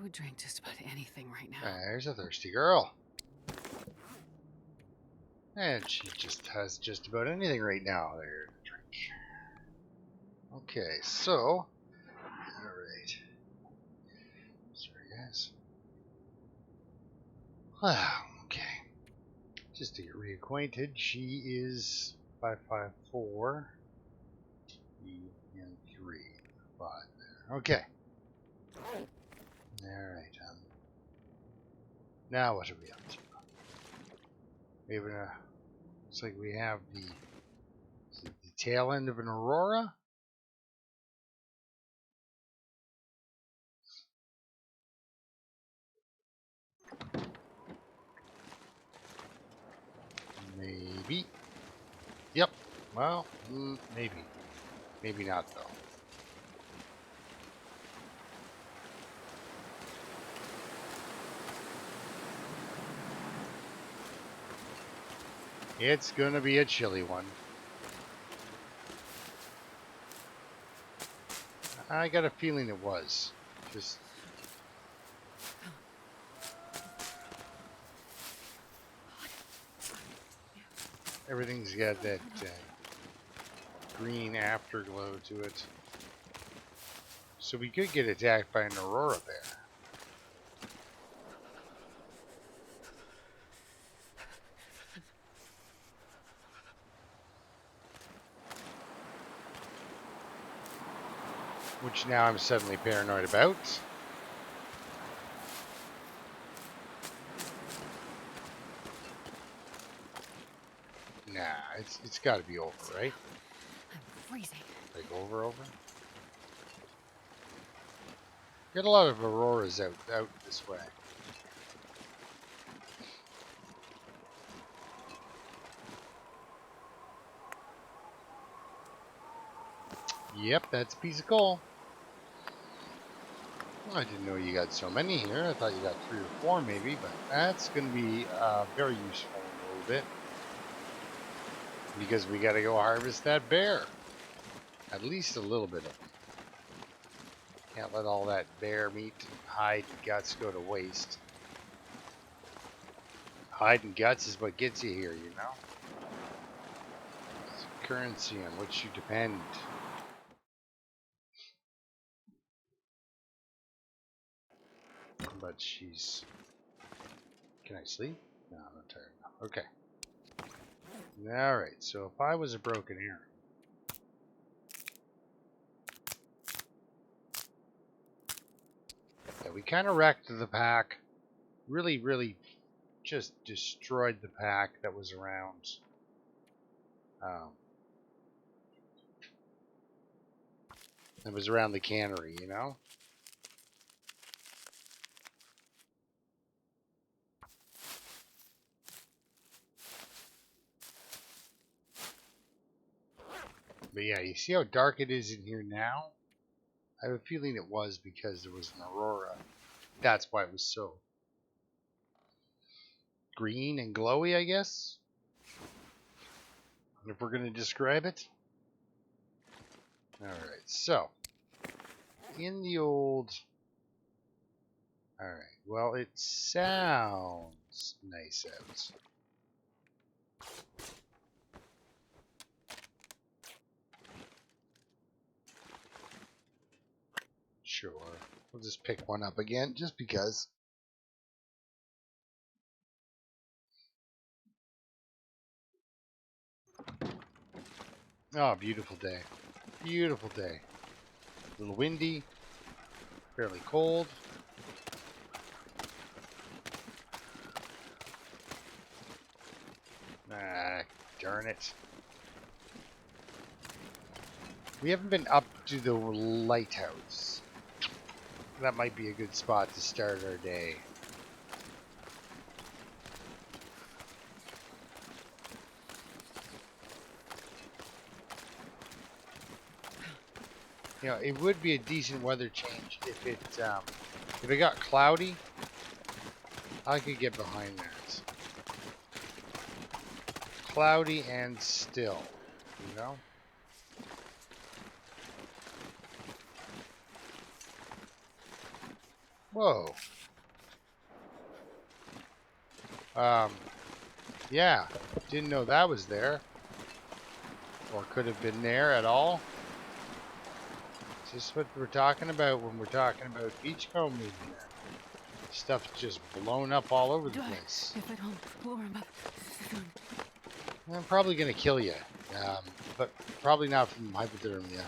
would drink just about anything right now. There's a thirsty girl. And she just has just about anything right now there to drink. Okay, so. Alright. Sorry, guys. Okay. Just to get reacquainted, she is 554. E and 3. 5 there. Okay. Alright, now what are we up to? We have looks like we have the tail end of an aurora. Maybe. Yep. Well, maybe. Maybe not, though. It's gonna be a chilly one. I got a feeling it was. Just everything's got that green afterglow to it. So we could get attacked by an aurora bear. Which now I'm suddenly paranoid about. Nah, it's got to be over, right? I'm freezing. Like over. Get a lot of auroras out this way. Yep, that's a piece of coal. Well, I didn't know you got so many here. I thought you got 3 or 4 maybe, but that's going to be very useful in a little bit. Because we got to go harvest that bear. At least a little bit of it. Can't let all that bear meat, hide, and guts go to waste. Hide and guts is what gets you here, you know? It's currency on which you depend. But she's... Can I sleep? No, I'm not tired enough. Okay. Alright, so if I was a broken arrow... Yeah, we kind of wrecked the pack. Really just destroyed the pack that was around. That was around the cannery, you know? But yeah, you see how dark it is in here now? I have a feeling it was because there was an aurora. That's why it was so green and glowy, I guess. If we're going to describe it. Alright, so. In the old... Alright, well, it sounds nice out. Sure. We'll just pick one up again, just because. Oh, beautiful day. Beautiful day. A little windy. Fairly cold. Ah, darn it. We haven't been up to the lighthouse. That might be a good spot to start our day. You know, it would be a decent weather change if it got cloudy. I could get behind that. Cloudy and still, you know? Whoa. Yeah. Didn't know that was there. Or could have been there at all. Is this what we're talking about when we're talking about beachcomb moving there? Stuff's just blown up all over the place. If I don't warm up soon. I'm probably going to kill you. But probably not from hypothermia.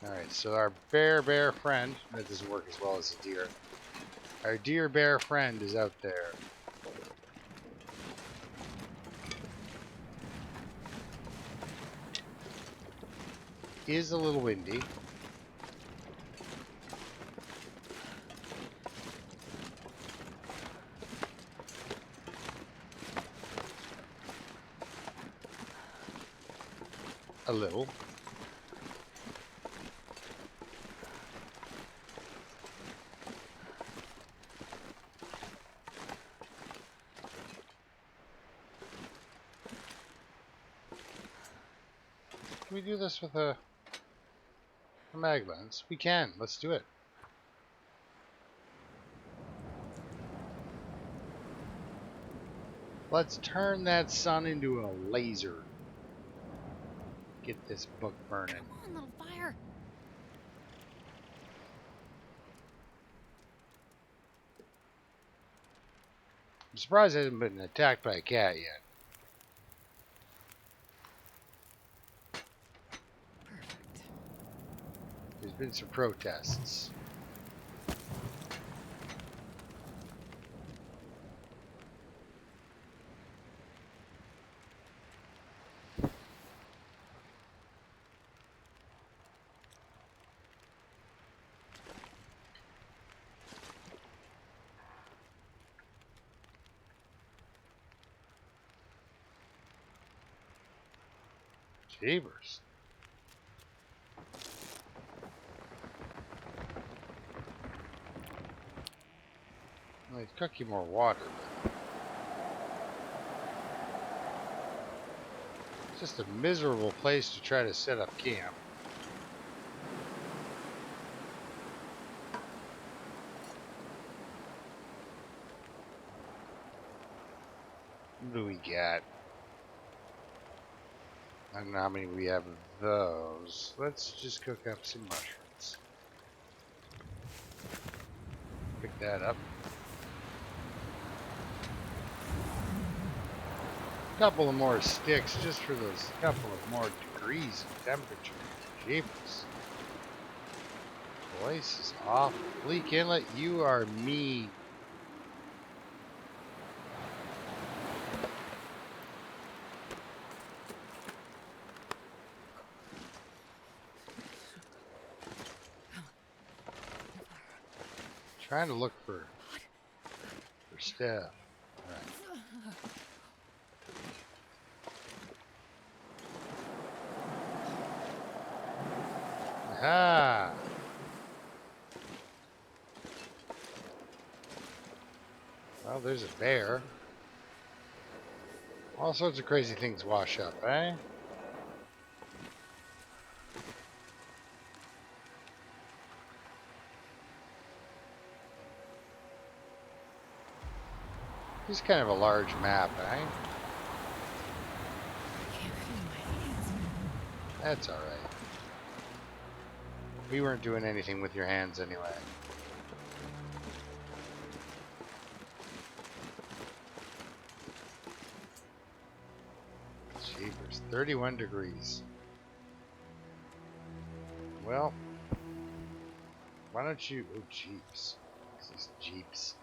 Alright, so our bear friend, that doesn't work as well as a deer. Our deer bear friend is out there. Is a little windy. A little. Can we do this with a mag lens? We can. Let's do it. Let's turn that sun into a laser. Get this book burning. Come on, little fire. I'm surprised I haven't been attacked by a cat yet. Perfect. There's been some protests. Jeebers. I'd cook you more water, but it's just a miserable place to try to set up camp. What do we got? I don't know how many we have of those. Let's just cook up some mushrooms. Pick that up. A couple of more sticks just for those couple of more degrees of temperature. Jeepers. Place is awful. Bleak Inlet, you are mean. Trying to look for stuff. Right. Aha! Well, there's a bear. All sorts of crazy things wash up, eh? This is kind of a large map, eh? I can't feel my hands. That's alright. We weren't doing anything with your hands anyway. Jeepers, 31 degrees. Well, why don't you... Oh, jeeps. These jeeps.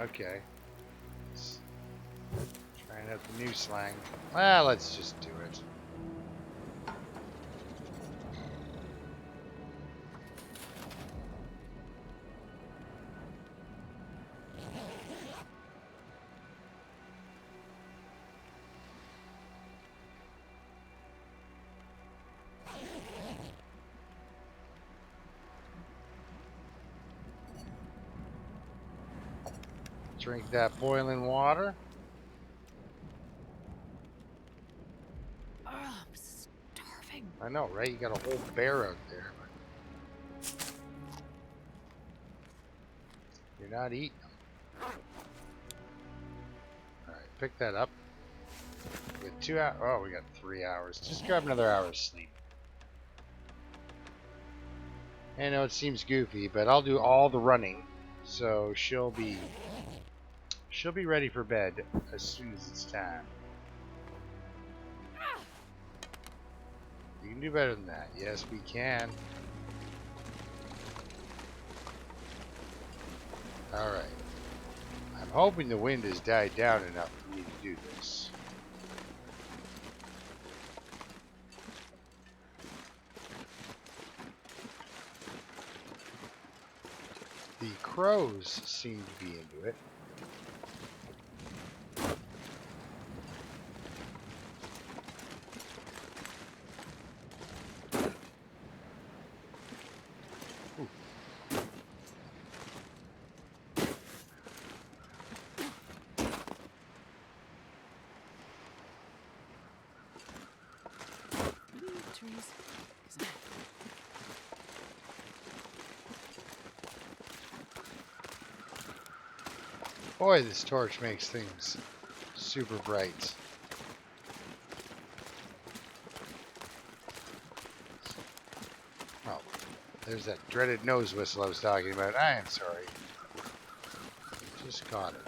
Okay. Trying out the new slang. Well, let's just do it. Drink that boiling water. Oh, I'm starving. I know, right? You got a whole bear out there. You're not eating them. Alright, pick that up. We got 2 hours. Oh, we got 3 hours. Just grab another hour's sleep. I know it seems goofy, but I'll do all the running. So she'll be ready for bed as soon as it's time. You can do better than that. Yes, we can. Alright. I'm hoping the wind has died down enough for me to do this. The crows seem to be into it. Ooh. Trees. Boy, this torch makes things super bright. Oh, there's that dreaded nose whistle I was talking about. I am sorry. Just caught it.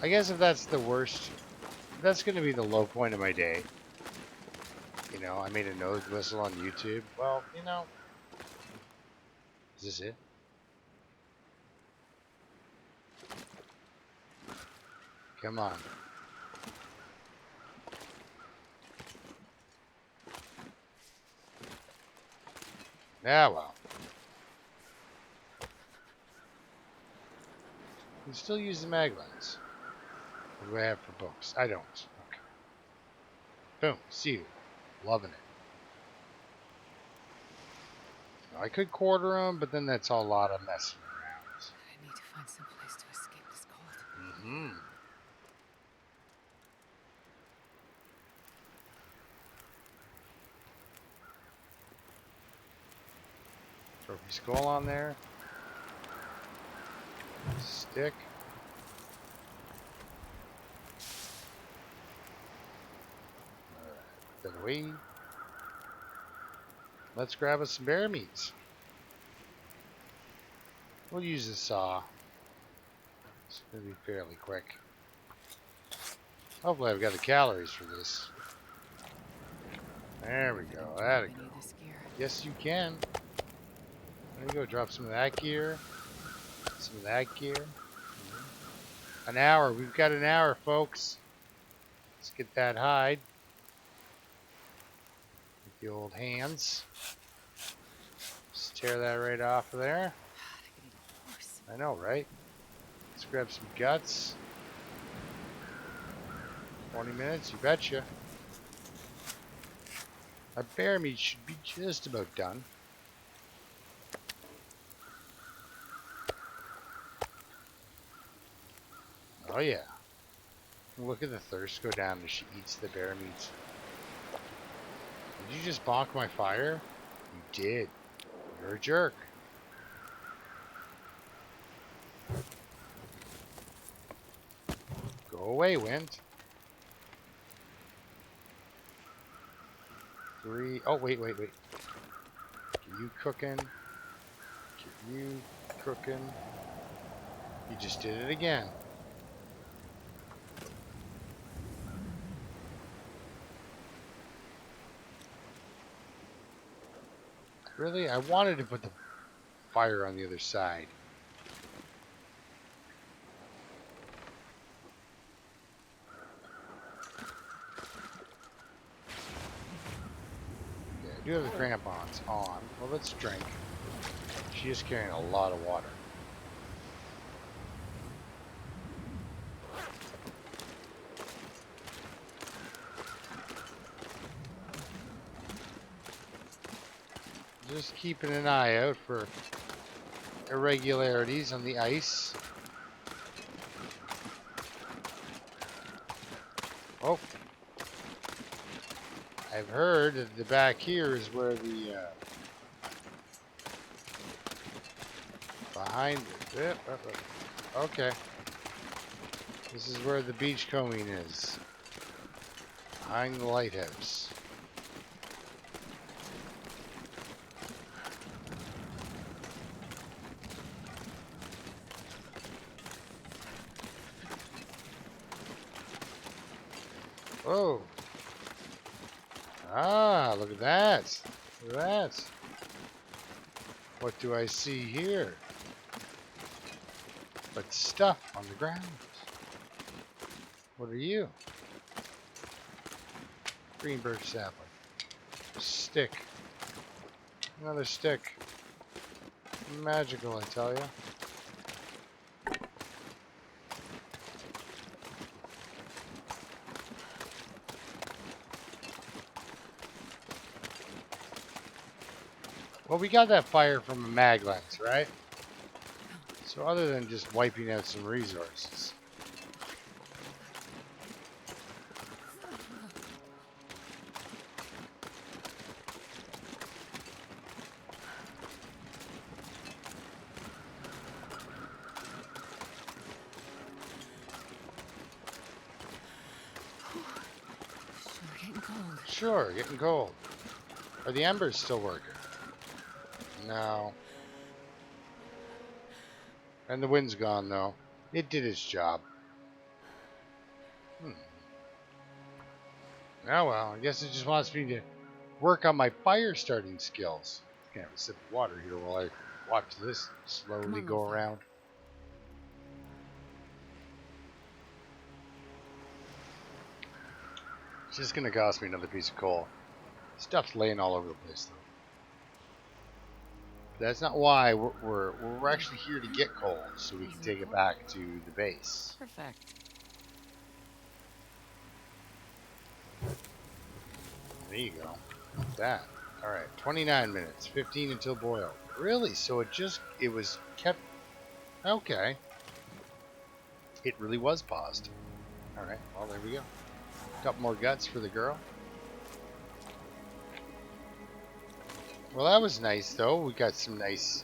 I guess if that's the worst, that's going to be the low point of my day. You know, I made a nose whistle on YouTube. Well, you know, is this it? Come on. Yeah, well. You still use the mag lens. What do I have for books? I don't. Okay. Boom. See you. Loving it. I could quarter them, but then that's a lot of messing around. I need to find some place to escape this cold. Mm-hmm. Trophy skull on there. Stick. Alright, put that away. Let's grab us some bear meats. We'll use the saw. It's going to be fairly quick. Hopefully I've got the calories for this. There we go. That'll go. Yes, you can. There you go. Drop some of that gear. Some of that gear. An hour. We've got an hour, folks. Let's get that hide. With the old hands. Just tear that right off of there. I know, right? Let's grab some guts. 20 minutes, you betcha. Our bear meat should be just about done. Oh yeah. Look at the thirst go down as she eats the bear meat. Did you just bonk my fire? You did. You're a jerk. Go away, wind. 3. Oh, wait. Get you cooking. Get you cooking. You just did it again. Really? I wanted to put the fire on the other side. Yeah, I do have the crampons on. Well, let's drink. She is carrying a lot of water. Just keeping an eye out for irregularities on the ice. Oh, I've heard that the back here is where the behind it. Okay. This is where the beachcombing is. Behind the lighthouse. Whoa. Ah, look at that. Look at that. What do I see here? But stuff on the ground. What are you? Green birch sapling. Stick. Another stick. Magical, I tell you. Well, we got that fire from a mag lens, right? So other than just wiping out some resources. Sure getting cold. Sure, getting cold. Are the embers still working? No. And the wind's gone, though. It did its job. Oh well, I guess it just wants me to work on my fire starting skills. Can't have a sip of water here while I watch this slowly on, go little fella. around. It's just gonna cost me another piece of coal. Stuff's laying all over the place, though. But that's not why we're actually here to get coal, so we can take it back to the base. Perfect. There you go. Like that. Alright, 29 minutes, 15 until boil. Really? So it was kept... Okay. It really was paused. Alright, well, there we go. Couple more guts for the girl. Well, that was nice, though. We got some nice...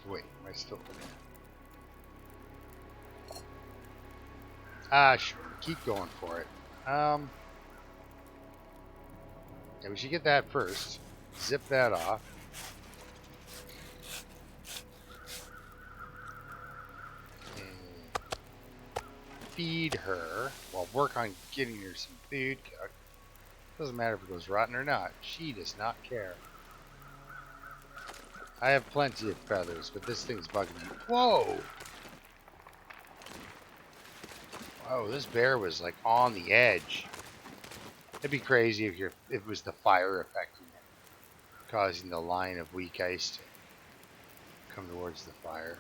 Wait, am I still putting it? Ah, sure. Keep going for it. Yeah, we should get that first. Zip that off. And feed her. Well, work on getting her some food cooked. Doesn't matter if it goes rotten or not. She does not care. I have plenty of feathers, but this thing's bugging me. Whoa! Whoa, this bear was like on the edge. It'd be crazy if it was the fire affecting it, causing the line of weak ice to come towards the fire.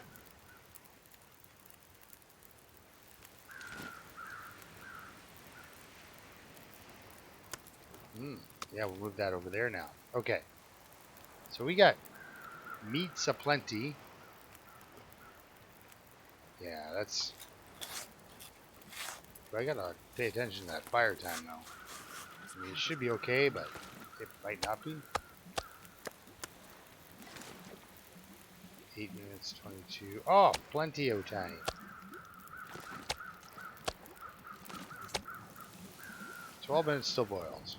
Yeah, we'll move that over there now. Okay. So we got meats aplenty. Yeah, that's... I gotta pay attention to that fire time though. I mean, it should be okay, but it might not be. 8 minutes, 22. Oh, plenty of time. 12 minutes still boils.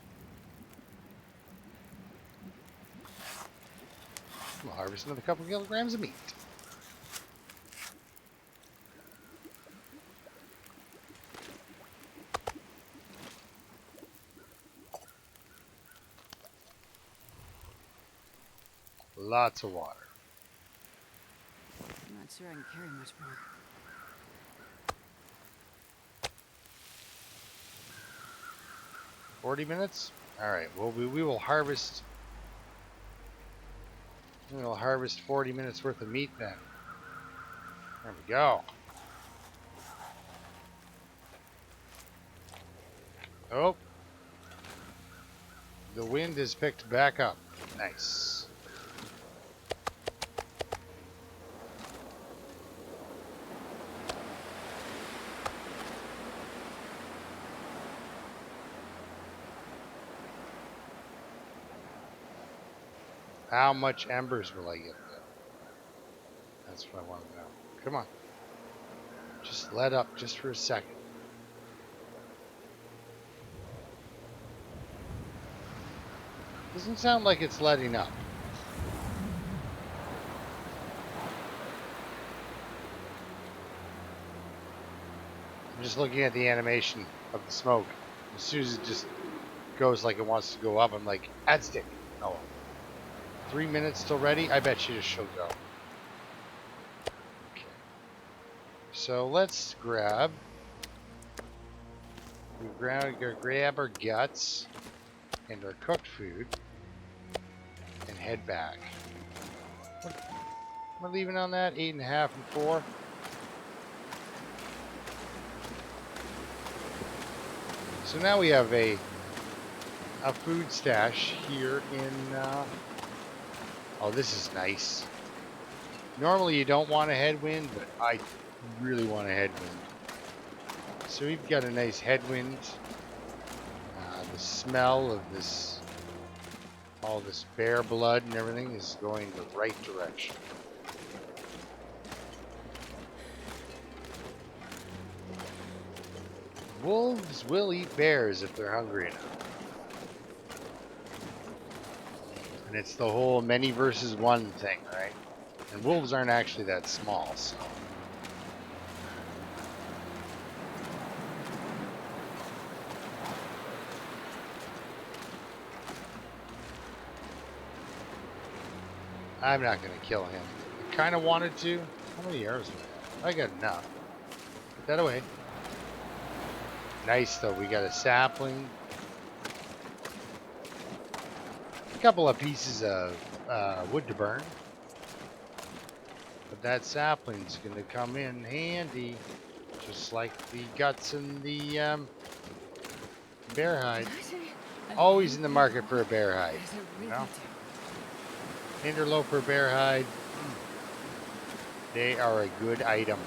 We'll harvest another couple kilograms of meat. Lots of water. I'm not sure I can carry much more. $40? Alright, well we will harvest. We'll harvest 40 minutes worth of meat then. There we go. Oh. The wind has picked back up. Nice. How much embers will I get though? That's what I want to know. Come on. Just let up just for a second. Doesn't sound like it's letting up. I'm just looking at the animation of the smoke. As soon as it just goes like it wants to go up, I'm like, add stick. Oh, 3 minutes till ready? I bet you she'll go. Okay. So let's grab. Grab our guts and our cooked food and head back. What am I leaving on that? 8.5 and 4. So now we have a food stash here in. Oh, this is nice. Normally you don't want a headwind, but I really want a headwind. So we've got a nice headwind. The smell of this, all this bear blood and everything is going the right direction. Wolves will eat bears if they're hungry enough. And it's the whole many versus one thing, right? And wolves aren't actually that small, so. I'm not going to kill him. I kind of wanted to. How many arrows do I have? I got enough. Put that away. Nice, though. We got a sapling. A couple of pieces of wood to burn. But that sapling's going to come in handy. Just like the guts and the bear hide. Always in the market for a bear hide. You know? Interloper bear hide. They are a good item.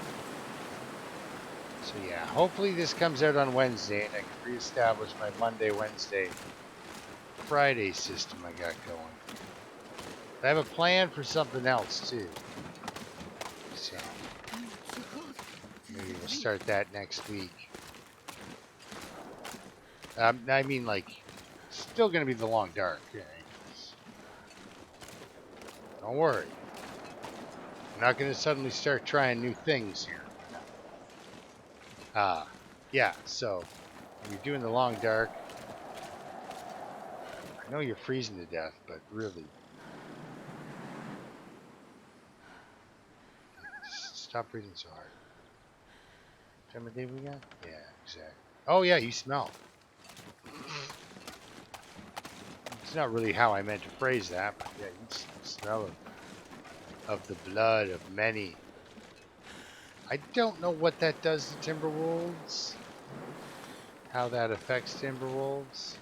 So yeah, hopefully this comes out on Wednesday and I can reestablish my Monday, Wednesday, Friday system I got going. I have a plan for something else too. So maybe we'll start that next week. I mean, like, still gonna be the long dark. Okay? Don't worry. I'm not gonna suddenly start trying new things here. Yeah, so you're doing the long dark. I know you're freezing to death, but really, stop breathing so hard. What time of day we got? Yeah, exactly. Oh yeah, you smell. It's not really how I meant to phrase that, but yeah, you smell of the blood of many. I don't know what that does to timber wolves. How that affects timber wolves.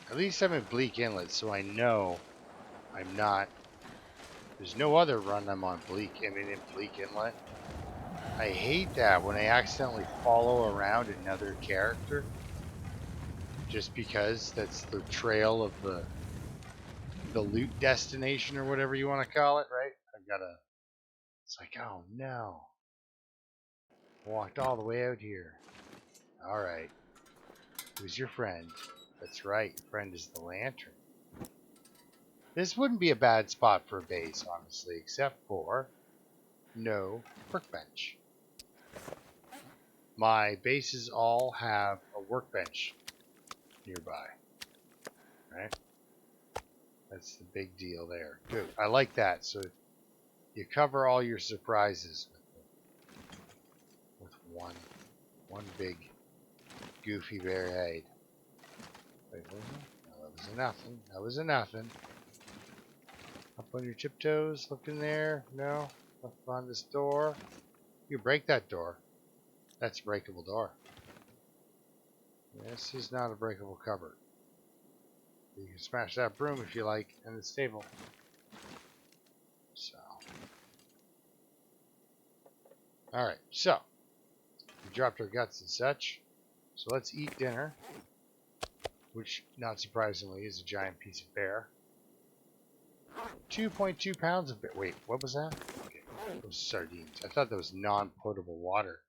At least I'm in Bleak Inlet, so I know I'm not. There's no other run I'm on in Bleak Inlet. I hate that when I accidentally follow around another character. Just because that's the trail of the loot destination or whatever you want to call it, right? I've got to. It's like, oh no. Walked all the way out here. Alright. Who's your friend? That's right, your friend is the lantern. This wouldn't be a bad spot for a base, honestly, except for no workbench. My bases all have a workbench nearby. Right? That's the big deal there. Good. I like that. So you cover all your surprises with one big goofy bear hide. Wait, no, that was a nothing. That was a nothing. Up on your tiptoes, look in there. No, up on this door. You break that door. That's a breakable door. This is not a breakable cupboard. You can smash that broom if you like, and it's stable. So, all right. So we dropped our guts and such. So let's eat dinner. which, not surprisingly, is a giant piece of bear. 2.2 pounds of bear. Wait, what was that? Okay, those sardines. I thought that was non-potable water.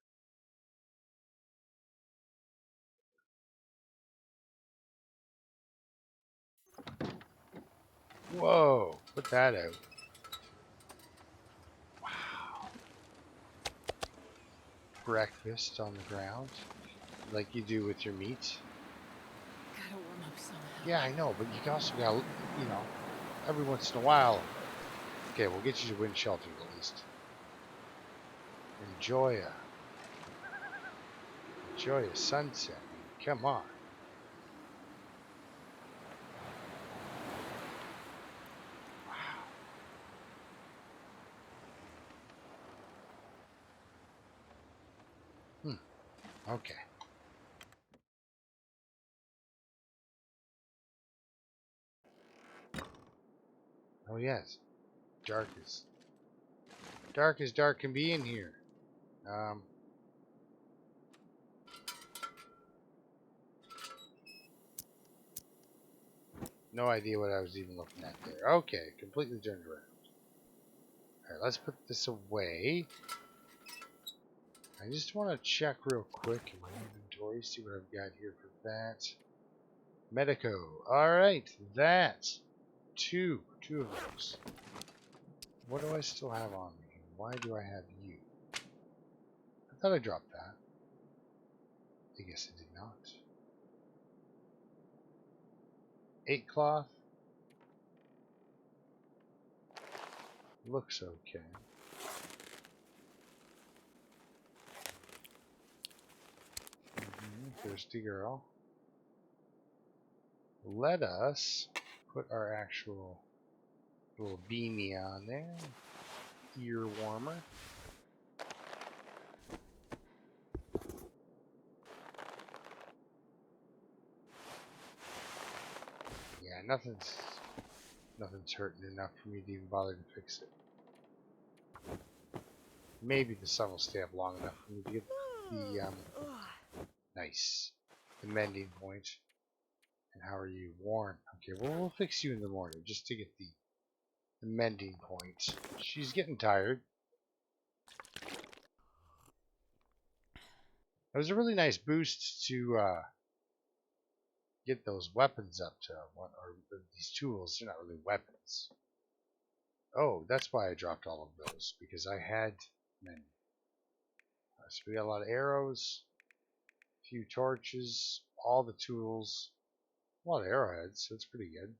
Whoa, put that out. Wow. Breakfast on the ground, like you do with your meat. Gotta warm up somehow. Yeah, I know, but you also got, you know, every once in a while. Okay, we'll get you to wind shelter at least. Enjoy a sunset. Come on. Wow. Okay. Oh yes, dark as dark can be in here. Um, no idea what I was even looking at there. Okay, completely turned around. Alright, let's put this away. I just want to check real quick in my inventory, see what I've got here for that. Medico. Alright, that. Two of those. What do I still have on me? Why do I have you? I thought I dropped that. I guess I did not. 8 cloth. Looks okay. Thirsty girl. Let us put our actual little beanie on there. Ear warmer. Yeah, nothing's hurting enough for me to even bother to fix it. Maybe the sun will stay up long enough for me to get the nice, the mending point. And how are you? Warm. Okay, well we'll fix you in the morning just to get the mending point. She's getting tired. It was a really nice boost to get those weapons up to what are these tools. They're not really weapons. Oh, that's why I dropped all of those, because I had many. So we got a lot of arrows, a few torches, all the tools, a lot of arrowheads, so it's pretty good.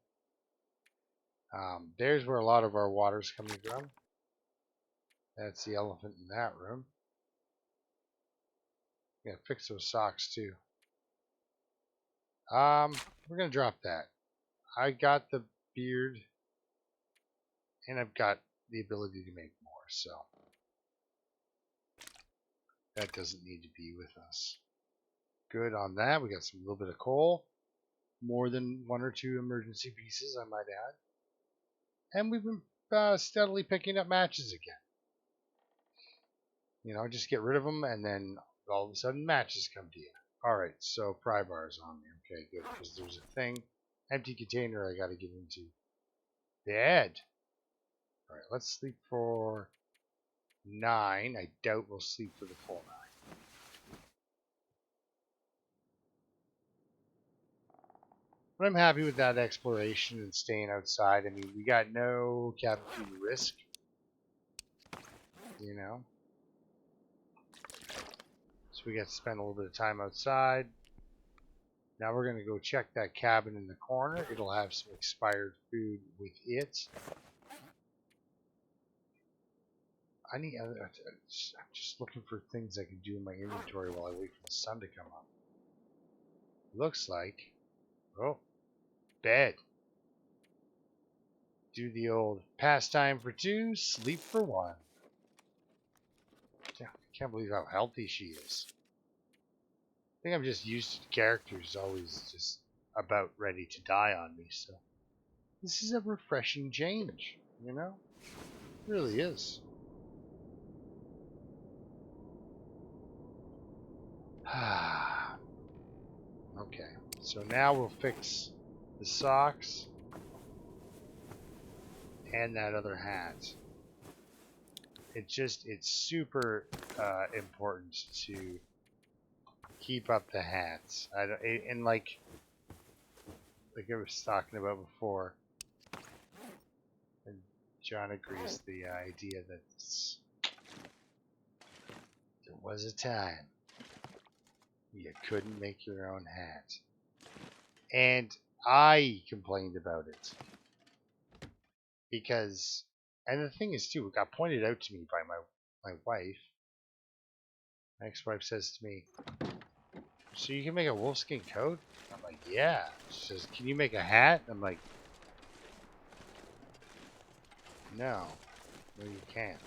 There's where a lot of our water's coming from. That's the elephant in that room. Yeah, fix those socks too. We're gonna drop that. I got the beard, and I've got the ability to make more, so that doesn't need to be with us. Good on that. We got some little bit of coal, more than 1 or 2 emergency pieces, I might add, and we've been steadily picking up matches again. You know, just get rid of them, and then all of a sudden matches come to you. All right, so pry bars on me. Okay, good, because there's a thing, empty container I got to get into. Bed. All right, let's sleep for 9. I doubt we'll sleep for the full 9. But I'm happy with that exploration and staying outside. I mean, we got no cabin fever risk, you know. So we got to spend a little bit of time outside. Now we're going to go check that cabin in the corner. It'll have some expired food with it. I'm just looking for things I can do in my inventory while I wait for the sun to come up. Looks like, oh, bed. Do the old pastime for 2, sleep for 1. Yeah, I can't believe how healthy she is. I think I'm just used to the characters always just about ready to die on me, so this is a refreshing change, you know? It really is. Okay, So now we'll fix the socks and that other hat. It's super important to keep up the hats. And like I was talking about before, and John agrees the idea that there was a time you couldn't make your own hat. And I complained about it. Because, and the thing is too, it got pointed out to me by my wife. My ex-wife says to me, so you can make a wolfskin coat? I'm like, yeah. She says, can you make a hat? I'm like, no. No, you can't.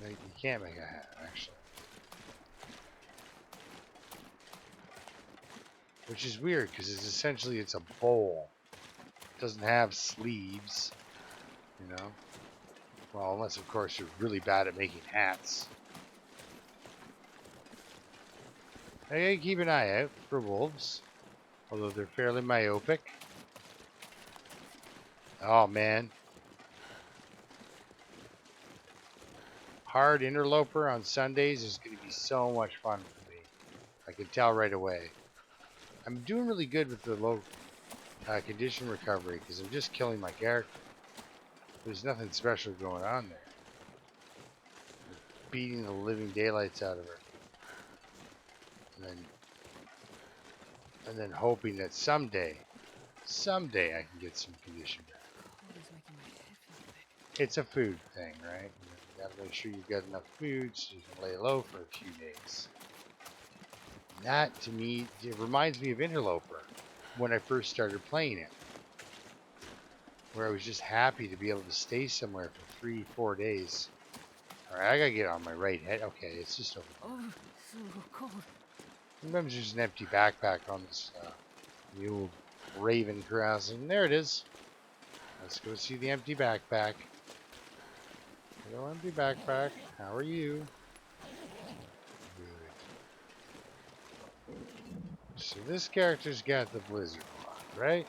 No, you can't make a hat, actually. Which is weird, because it's a bowl. It doesn't have sleeves, you know? Well, unless, of course, you're really bad at making hats. I gotta keep an eye out for wolves, although they're fairly myopic. Oh, man. Hard Interloper on Sundays is going to be so much fun for me. I can tell right away. I'm doing really good with the low condition recovery because I'm just killing my character. There's nothing special going on there. I'm beating the living daylights out of her. And then hoping that someday I can get some condition back. Always making my head feel big. It's a food thing, right? You gotta make sure you've got enough food so you can lay low for a few days. That, to me, it reminds me of Interloper when I first started playing it, where I was just happy to be able to stay somewhere for 3-4 days. All right, I gotta get on my right head. Okay, it's just over. Oh, so cold. Sometimes there's an empty backpack on this mule raven crossing. There it is. Let's go see the empty backpack. Hello, empty backpack. How are you? Good. So this character's got the blizzard block, right?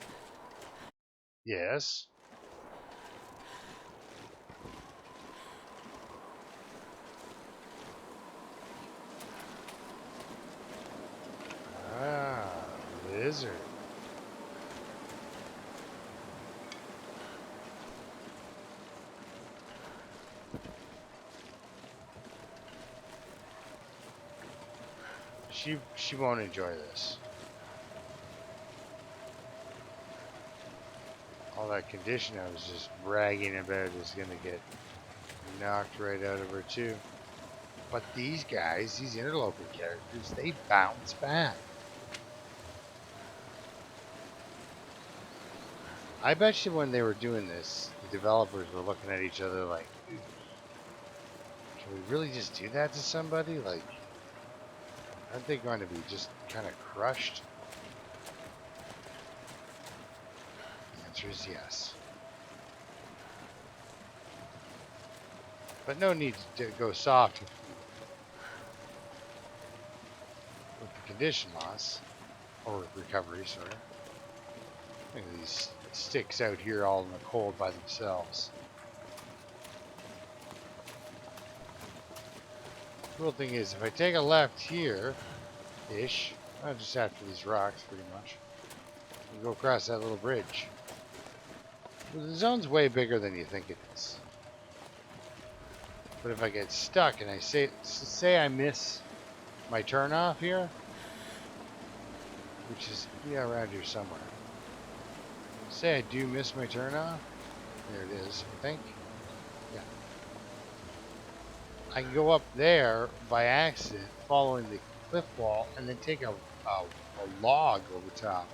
Yes. Ah, blizzard. She won't enjoy this. All that condition I was just bragging about is gonna get knocked right out of her too. But these guys, these Interloper characters, they bounce back. I bet you when they were doing this, the developers were looking at each other like, dude, can we really just do that to somebody? Like, aren't they going to be just kind of crushed? The answer is yes. But no need to go soft with the condition loss. Or recovery, sorry. Look at these sticks out here all in the cold by themselves. The cool thing is, if I take a left here-ish, just after these rocks pretty much, and go across that little bridge. Well, the zone's way bigger than you think it is. But if I get stuck and I say I miss my turnoff here, which is around here somewhere. Say I do miss my turnoff. There it is, I think. Yeah. I can go up there by accident, following the cliff wall, and then take a log over top.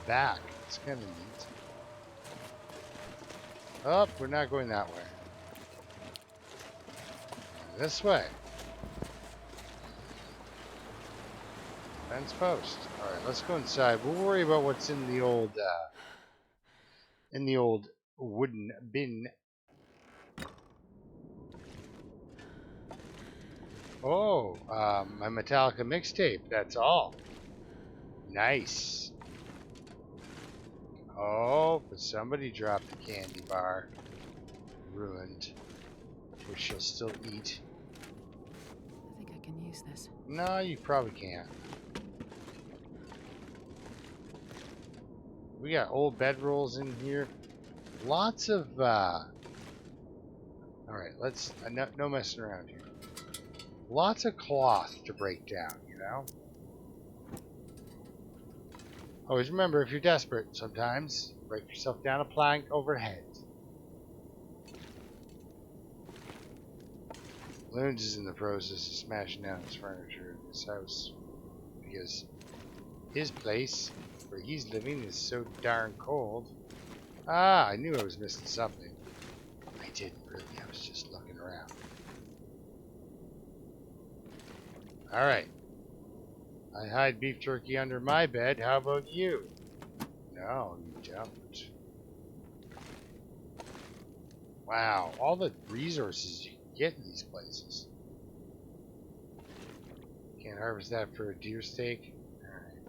Back. It's kind of neat. Oh, we're not going that way. This way. Fence post. Alright, let's go inside. We'll worry about what's in the old wooden bin. Oh, my Metallica mixtape. That's all. Nice. Oh, but somebody dropped the candy bar. Ruined. Which she'll still eat. I think I can use this. No, you probably can't. We got old bedrolls in here. Lots of, alright, let's, no messing around here. Lots of cloth to break down, you know? Always remember, if you're desperate, sometimes break yourself down a plank overhead. Loons is in the process of smashing down his furniture in this house because his place where he's living is so darn cold. Ah, I knew I was missing something. I didn't really, I was just looking around. Alright. I hide beef jerky under my bed. How about you? No, you don't. Wow, all the resources you can get in these places. Can't harvest that for a deer steak. Alright.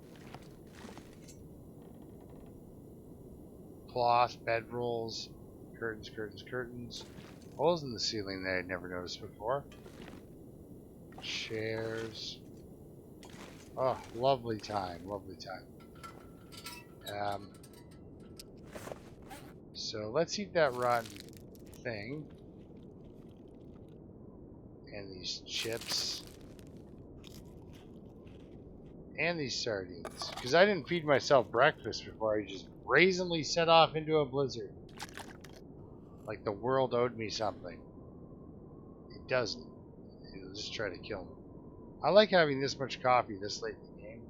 Cloth, bedrolls, curtains, curtains, curtains. Holes in the ceiling that I'd never noticed before. Chairs. Oh, lovely time, lovely time. So let's eat that rotten thing. And these chips. And these sardines. Because I didn't feed myself breakfast before I just brazenly set off into a blizzard. Like the world owed me something. It doesn't. It'll just try to kill me. I like having this much coffee this late in the game.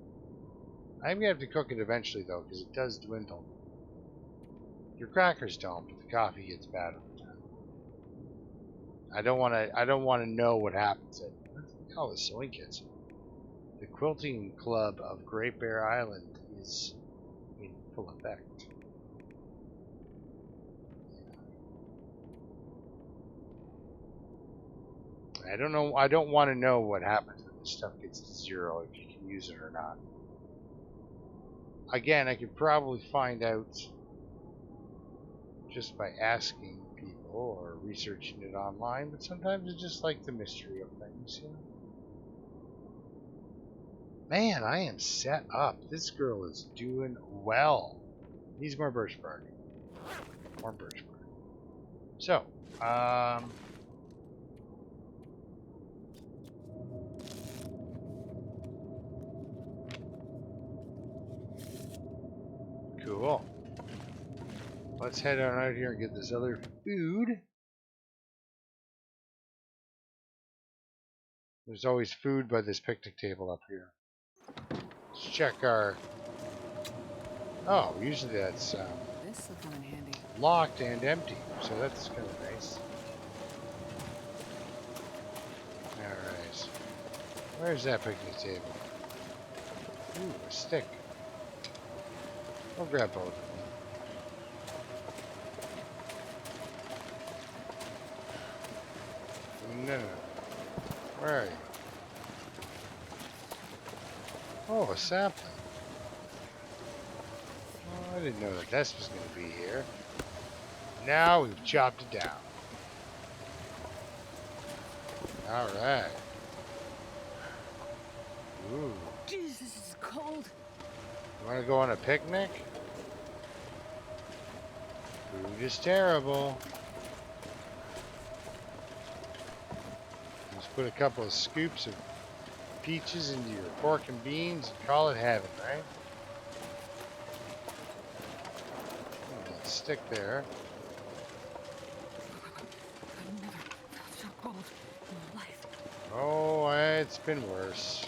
I'm going to have to cook it eventually though, because it does dwindle. Your crackers don't, but the coffee gets bad over time. I don't want to know what happens at all the sewing kits. The quilting club of Great Bear Island is in full effect. I don't know. I don't want to know what happens when this stuff gets to 0, if you can use it or not. Again, I could probably find out just by asking people or researching it online, but sometimes it's just like the mystery of things, you know? Man, I am set up. This girl is doing well. Needs more birch bark. More birch bark. So, cool. Let's head on out here and get this other food. There's always food by this picnic table up here. Let's check our... Oh, usually that's This will come in handy. locked and empty, so that's kind of nice. Alright. Where's that picnic table? Ooh, a stick. I'll grab both of them. No, no, no. Where are you? Oh, a sapling. Oh, I didn't know that this was going to be here. Now we've chopped it down. Alright. Ooh. Jeez, this is cold. You want to go on a picnic? Food is terrible. Just put a couple of scoops of peaches into your pork and beans and call it heaven, right? Let's stick there. I've never felt so cold in my life. Oh, it's been worse.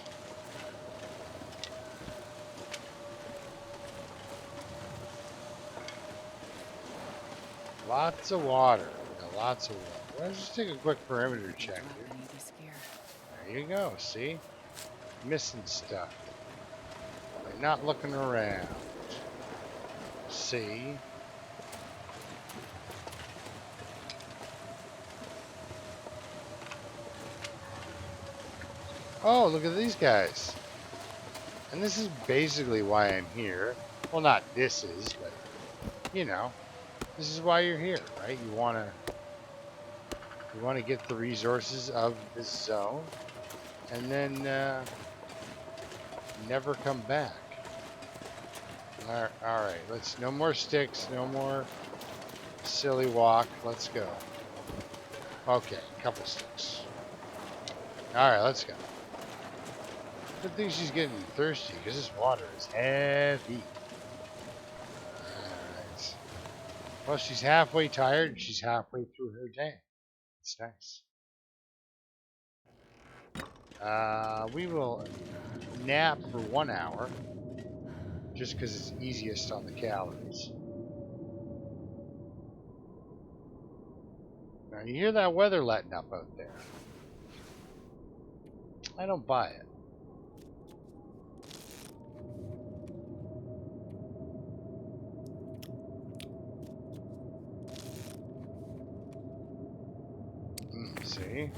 Lots of water. Yeah, lots of water. Let's just take a quick perimeter check here. I need this gear. There you go, see? Missing stuff. Like not looking around. See? Oh, look at these guys. And this is basically why I'm here. Well, not this is, but you know, this is why you're here, right? You wanna get the resources of this zone, and then never come back. All right. Let's no more sticks, no more silly walk. Let's go. Okay, couple sticks. All right, let's go. Good thing she's getting thirsty because this water is heavy. Alright. Well, she's halfway tired and she's halfway through her day. It's nice. We will nap for 1 hour just because it's easiest on the calories. Now, you hear that weather letting up out there. I don't buy it. See?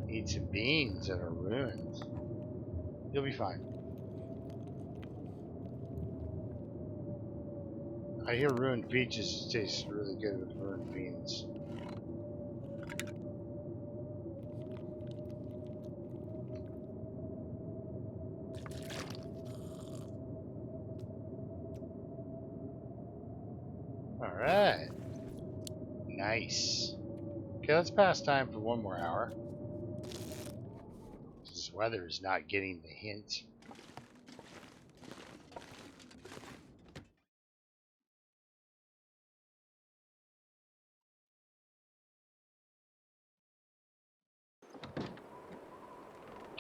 Eat some beans that are ruined. You'll be fine. I hear ruined peaches taste really good with ruined beans. Alright. Nice. Okay, let's pass time for 1 more hour. This weather is not getting the hint.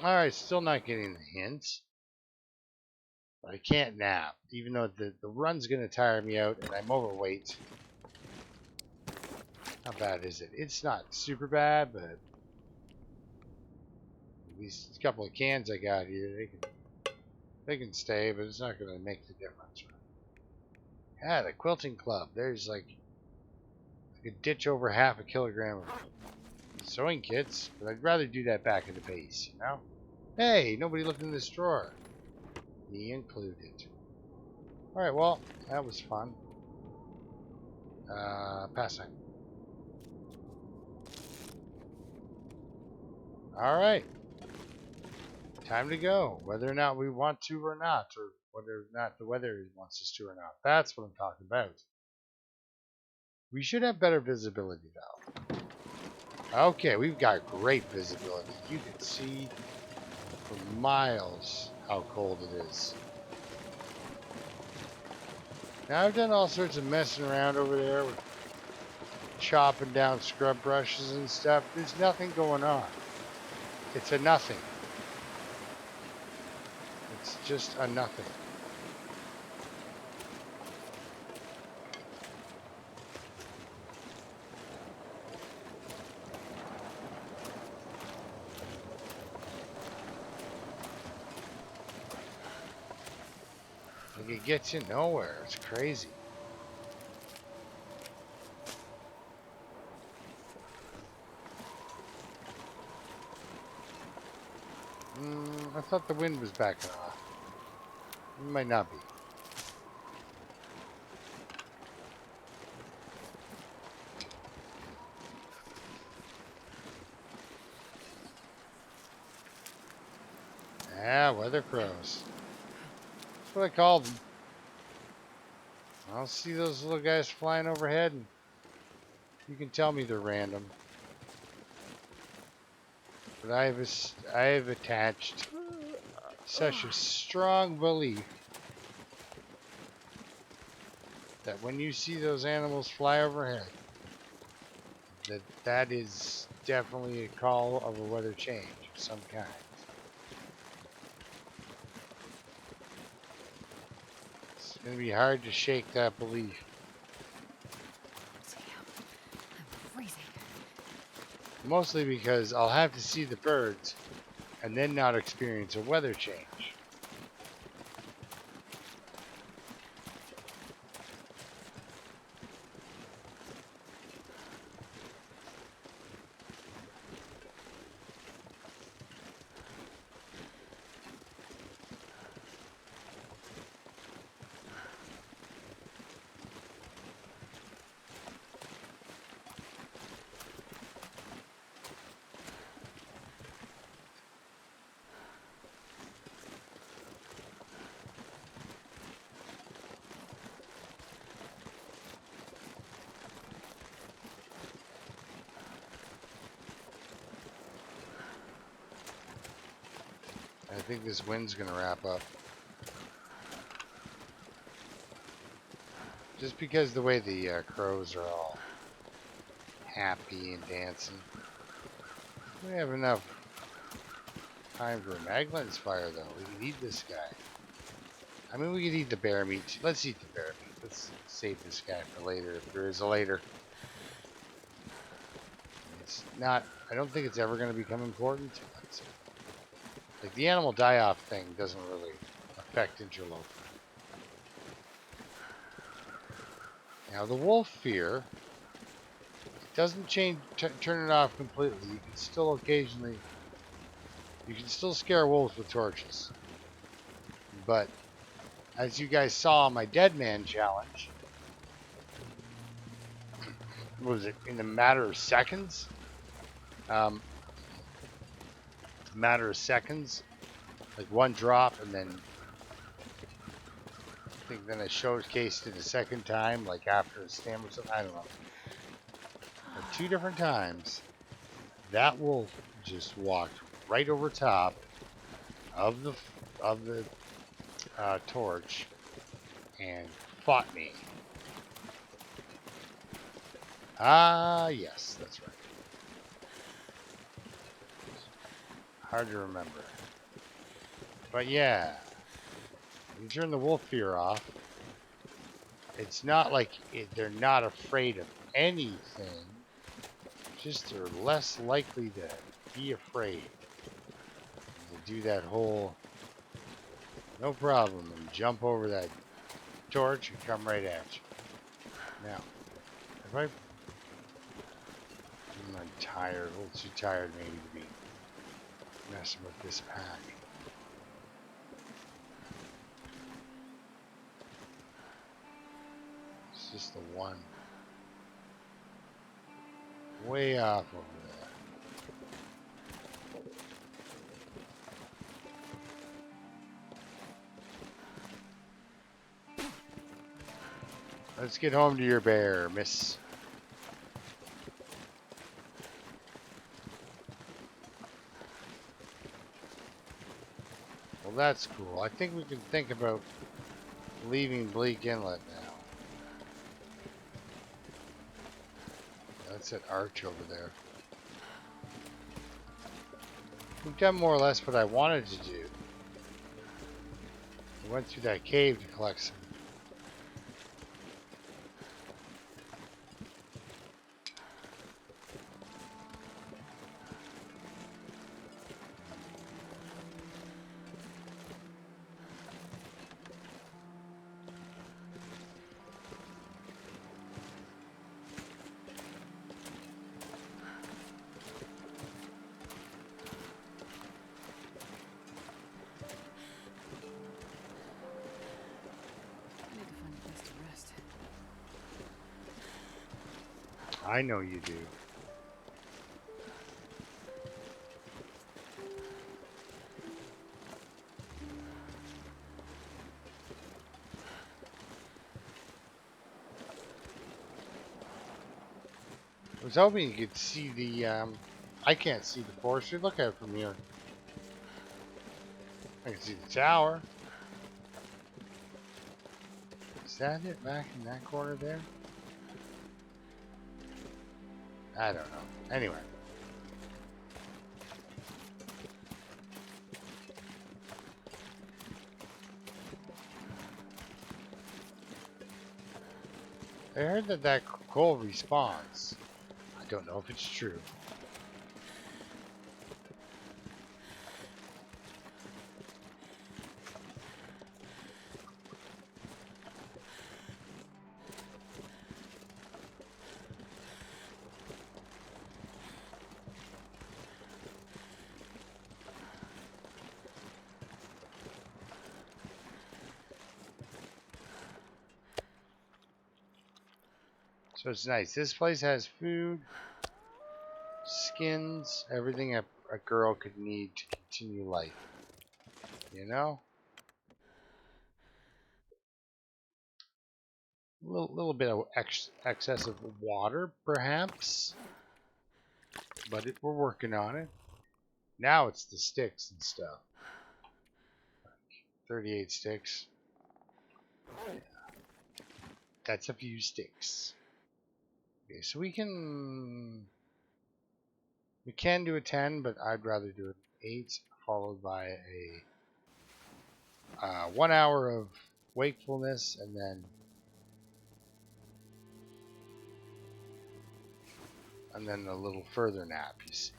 Alright, still not getting the hints. But I can't nap, even though the run's going to tire me out and I'm overweight. How bad is it? It's not super bad, but these couple of cans I got here, they can stay, but it's not going to make the difference. Yeah, the quilting club. There's like I could ditch over half a kilogram of sewing kits, but I'd rather do that back in the base, you know? Hey, nobody looked in this drawer. Me included. Alright, well, that was fun. Passing. Alright. Time to go. Whether or not we want to or not, or whether or not the weather wants us to or not. That's what I'm talking about. We should have better visibility, though. Okay, we've got great visibility. You can see for miles how cold it is. Now, I've done all sorts of messing around over there with chopping down scrub brushes and stuff. There's nothing going on. It's a nothing. It's just a nothing. Like it gets you nowhere. It's crazy. I thought the wind was backing off. It might not be. Ah, weather crows. That's what I called them. I'll see those little guys flying overhead, and you can tell me they're random. But I have attached such a strong belief that when you see those animals fly overhead, that is definitely a call of a weather change of some kind. It's going to be hard to shake that belief. Damn, I'm freezing. Mostly because I'll have to see the birds and then not experience a weather change. think this wind's gonna wrap up. Just because the way the crows are all happy and dancing. We have enough time for a Maglens fire, though. We can eat this guy. I mean, we could eat the bear meat. Let's eat the bear meat. Let's save this guy for later, if there is a later. It's not, I don't think it's ever going to become important. But, like, the animal die-off thing doesn't really affect Interloper. Now, the wolf fear, it doesn't change, turn it off completely. You can still occasionally, you can still scare wolves with torches. But, as you guys saw on my Dead Man challenge, what was it, in a matter of seconds? Matter of seconds, like one drop, and then I think then I showcased it a second time, like after a stem or something. I don't know. But 2 different times, that wolf just walked right over top of the torch and fought me. Ah, yes, that's right. Hard to remember. But yeah, when you turn the wolf fear off, it's not like they're not afraid of anything. Just they're less likely to be afraid. To do that whole no problem and jump over that torch and come right at you. Now, if I'm tired, a little too tired maybe to be messing with this pack. It's just the one way off over there. Let's get home to your bear, miss. Well, that's cool. I think we can think about leaving Bleak Inlet now. That's that arch over there. We've done more or less what I wanted to do. We went through that cave to collect some. I know you do. I was hoping you could see the, I can't see the forestry. Look at it from here. I can see the tower. Is that it back in that corner there? I don't know. Anyway. I heard that coal respawns. I don't know if it's true. So it's nice. This place has food, skins, everything a girl could need to continue life. You know? A little bit of excessive water, perhaps. But we're working on it. Now it's the sticks and stuff. 38 sticks. That's a few sticks. Okay, so we can do a 10, but I'd rather do an 8 followed by a 1 hour of wakefulness and then a little further nap, you see.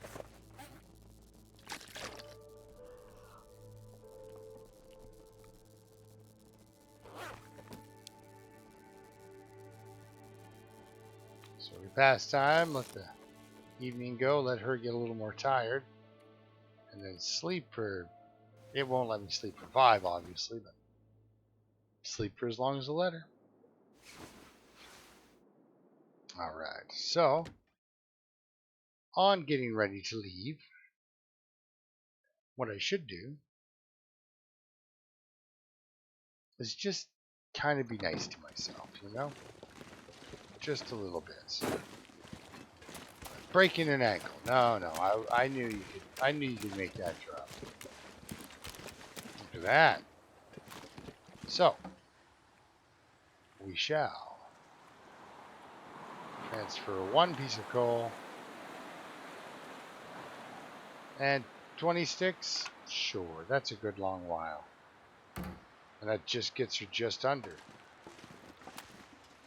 So we pass time, let the evening go, let her get a little more tired, and then sleep for, it won't let me sleep for 5 obviously, but sleep for as long as I let her. Alright, so on getting ready to leave, what I should do is just kind of be nice to myself, you know? Just a little bit. Breaking an ankle. No, I knew you could. I knew you could make that drop. Look at that. So we shall transfer 1 piece of coal and 20 sticks. Sure, that's a good long while, and that just gets her just under.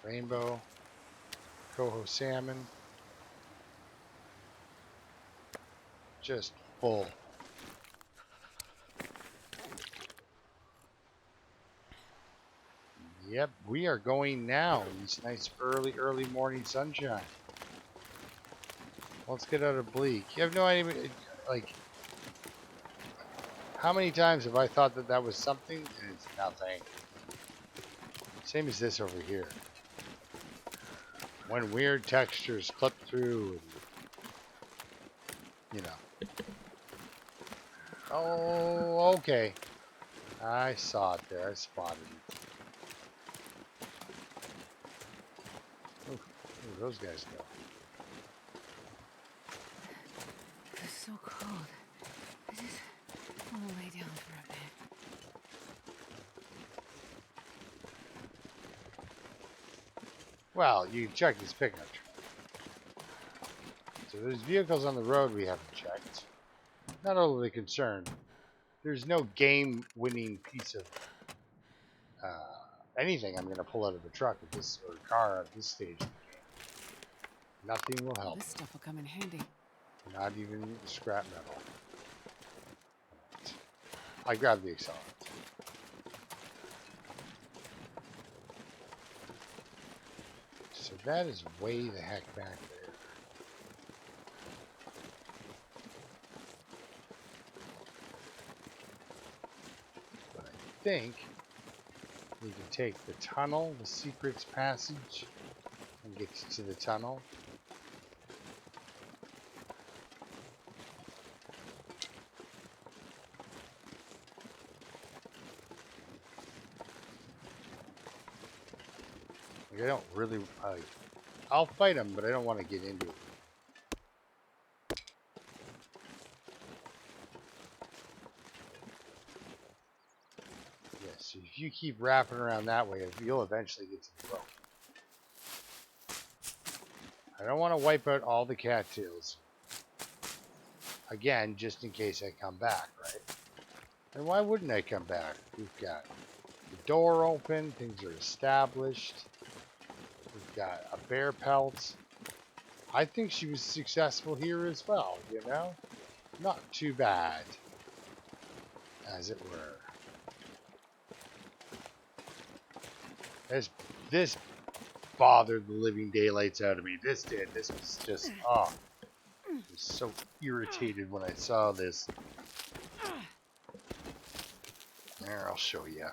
Rainbow, coho salmon, just full. Yep, we are going now in this nice early morning sunshine. Let's get out of Bleak. You have no idea, like, how many times have I thought that that was something and it's nothing? Same as this over here. When weird textures clip through, you know. Oh, okay. I saw it there. I spotted it. Ooh, where those guys go? It's so cold. I just want to lay down for a bit. Well, you can check this pickup truck. So there's vehicles on the road we haven't checked. Not overly concerned. There's no game-winning piece of anything I'm going to pull out of the truck at this or car at this stage of the game. Nothing will help. This stuff will come in handy. Not even scrap metal. I grabbed the accelerant. So that is way the heck back there. But I think we can take the tunnel, the secrets passage, and get to the tunnel. I don't really, I'll fight them, but I don't want to get into it. Yes, so if you keep wrapping around that way, you'll eventually get to the rope. I don't want to wipe out all the cattails. Again, just in case I come back, right? And why wouldn't I come back? We've got the door open, things are established. We've got a bear pelt. I think she was successful here as well, you know? Not too bad, as it were. This bothered the living daylights out of me. This did. This was just, I was so irritated when I saw this. There, I'll show you.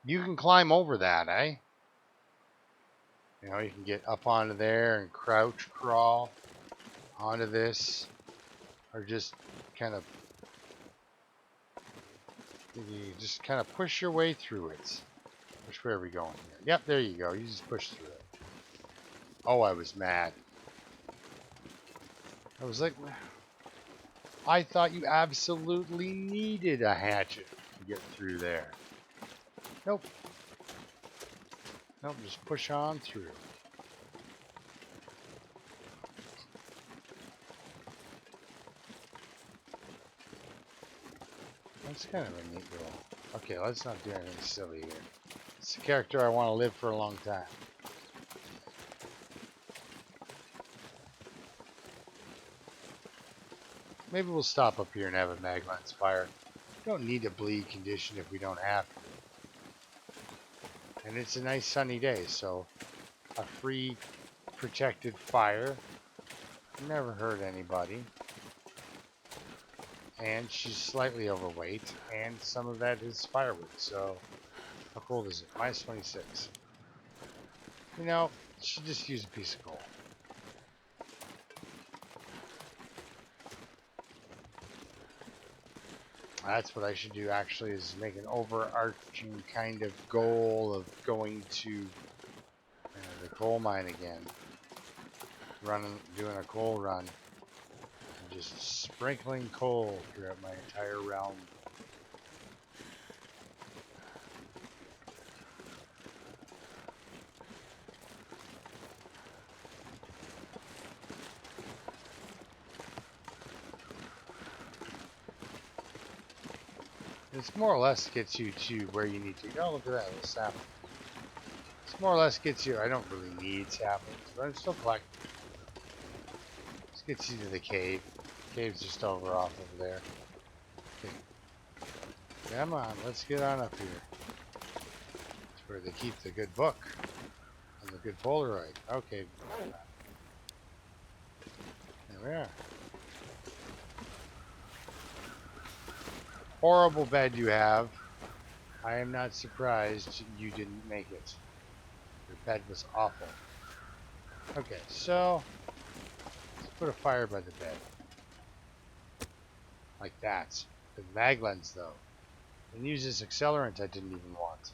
You can climb over that, eh? You know, you can get up onto there and crouch crawl onto this, or just kind of, push your way through it. Which way are we going here? Yep, there you go. You just push through it. Oh, I was mad. I was like, I thought you absolutely needed a hatchet, to get through there. Nope. Nope, just push on through. That's kind of a neat little... Okay, let's not do anything silly here. It's a character I want to live for a long time. Maybe we'll stop up here and have a mag lens fire. Don't need a bleed condition if we don't have to. And it's a nice sunny day, so a free protected fire never hurt anybody. And she's slightly overweight, and some of that is firewood, so how cold is it? Minus 26. You know, she just used a piece of coal. That's what I should do actually, is make an overarching kind of goal of going to the coal mine again. Doing a coal run. And just sprinkling coal throughout my entire realm. This more or less gets you to where you need to go. Look at that little sapling. This more or less gets you. I don't really need saplings, but I'm still collecting. This gets you to the cave. The cave's just off over there. Okay. Come on, let's get on up here. It's where they keep the good book and the good Polaroid. Okay. There we are. Horrible bed you have. I am not surprised you didn't make it. Your bed was awful. Okay, so let's put a fire by the bed. Like that. The mag lens though. And use this accelerant I didn't even want.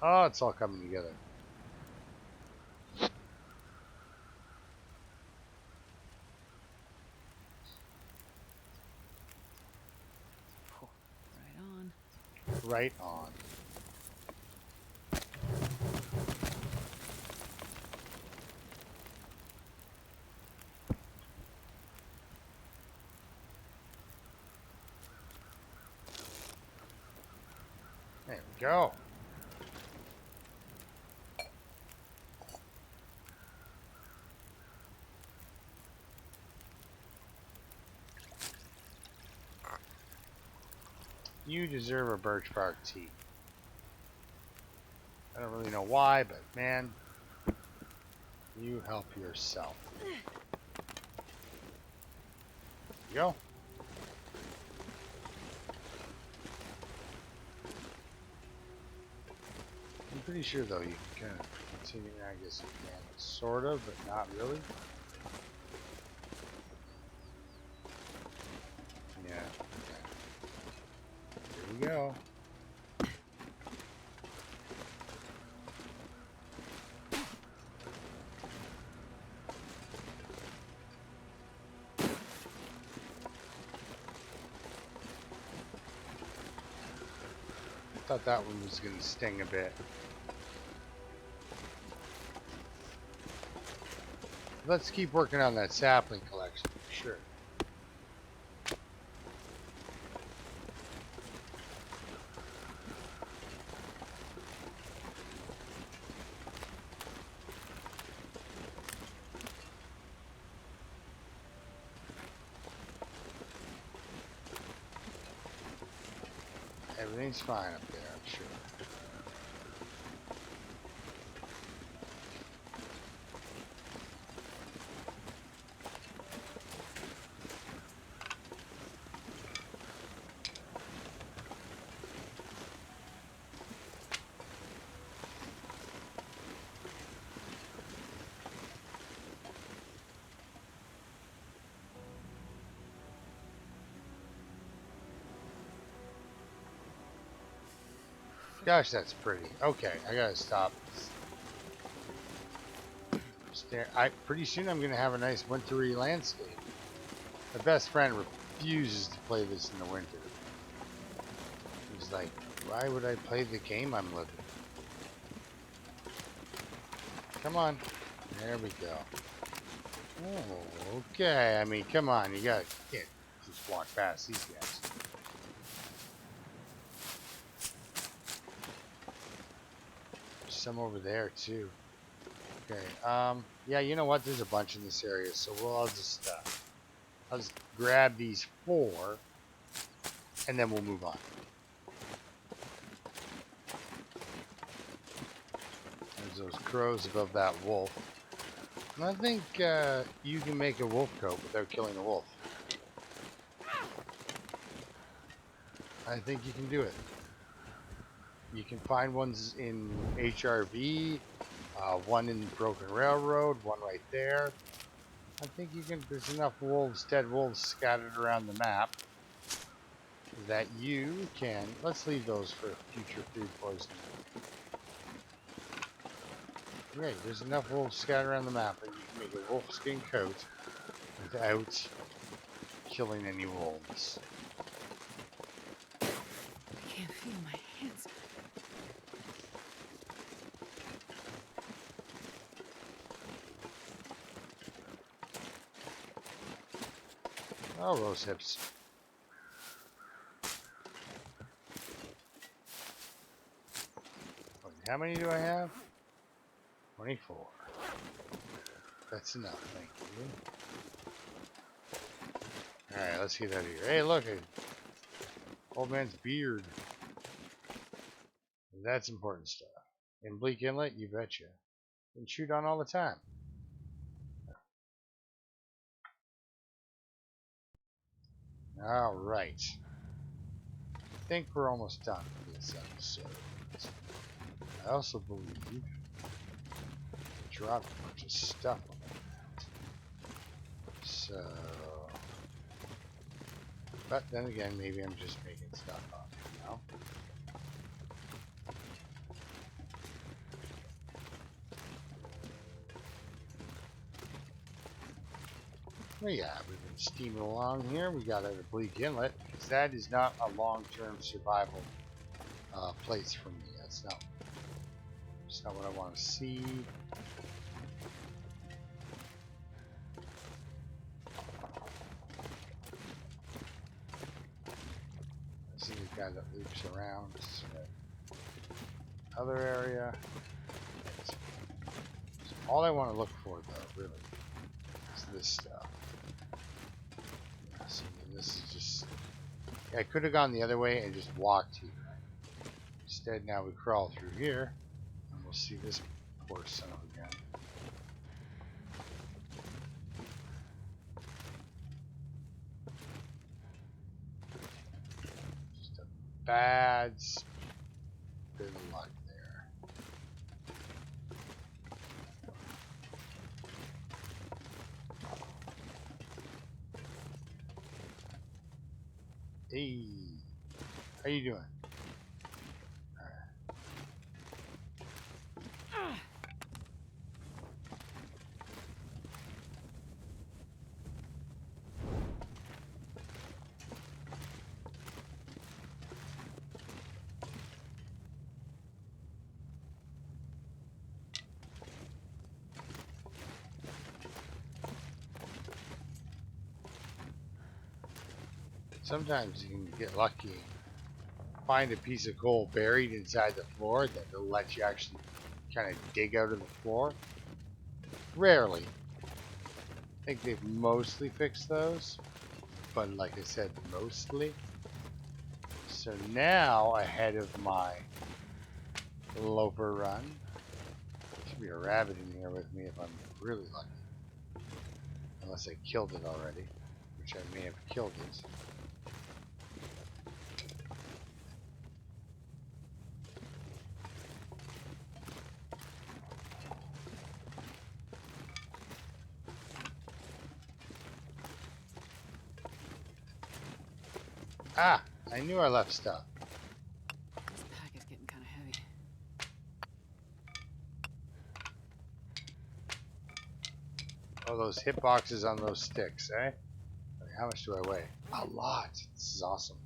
Oh, it's all coming together. Right on. There we go. You deserve a birch bark tea. I don't really know why, but man, you help yourself. There you go. I'm pretty sure though you can kind of continue, I guess you can, sort of, but not really. Yeah, okay. Here we go. Thought that one was going to sting a bit. Let's keep working on that sapling collection for sure. Everything's fine up there, I'm sure. Gosh, that's pretty. Okay, I gotta stop. Pretty soon I'm gonna have a nice wintry landscape. My best friend refuses to play this in the winter. He's Like, why would I play the game I'm living? Come on. There we go. Oh, okay. I mean, come on. You can't just walk past these guys. There's some over there too. Okay. Yeah. You know what? There's a bunch in this area, so I'll just grab these 4, and then we'll move on. There's those crows above that wolf. And I think you can make a wolf coat without killing a wolf. I think you can do it. You can find ones in HRV, one in Broken Railroad, one right there. I think you can. There's enough wolves, dead wolves, scattered around the map that you can. Let's leave those for future food poisoning. Right, there's enough wolves scattered around the map that you can make a wolf skin coat without killing any wolves. I can't feel my hands. Oh, rose hips. Wait, how many do I have? 24. That's enough, thank you. Alright, let's get out of here. Hey, look, old man's beard. That's important stuff. In Bleak Inlet, you betcha. And shoot on all the time. Alright. I think we're almost done with this episode. I also believe we dropped a bunch of stuff on the ground. So... But then again, maybe I'm just making stuff up, you know? Well, yeah, we've been steaming along here. We got out of Bleak Inlet, because that is not a long-term survival place for me. That's not what I want to see. I see the guy that loops around. Other area. So all I want to look for, though, really, is this stuff. So this is just... I could have gone the other way and just walked here. Instead, now we crawl through here, and we'll see this poor son of a gun. Just a bad bit of luck there. Hey, how you doing? Sometimes you can get lucky and find a piece of coal buried inside the floor that will let you actually kind of dig out of the floor. Rarely. I think they've mostly fixed those, but like I said, mostly. So now, ahead of my Loper run, should be a rabbit in here with me if I'm really lucky. Unless I killed it already, which I may have killed it. Ah! I knew I left stuff. This pack is getting kind of heavy. Oh, those hit boxes on those sticks, eh? How much do I weigh? A lot. This is awesome.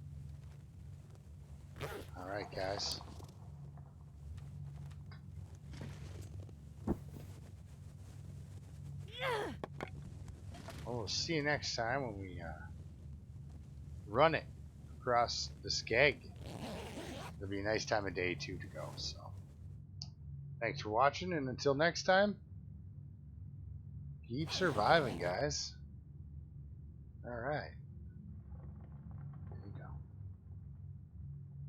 Alright, guys. Well, we'll see you next time when we run it across the skeg. It'll be a nice time of day too to go. So, thanks for watching, and until next time, keep surviving, guys. All right.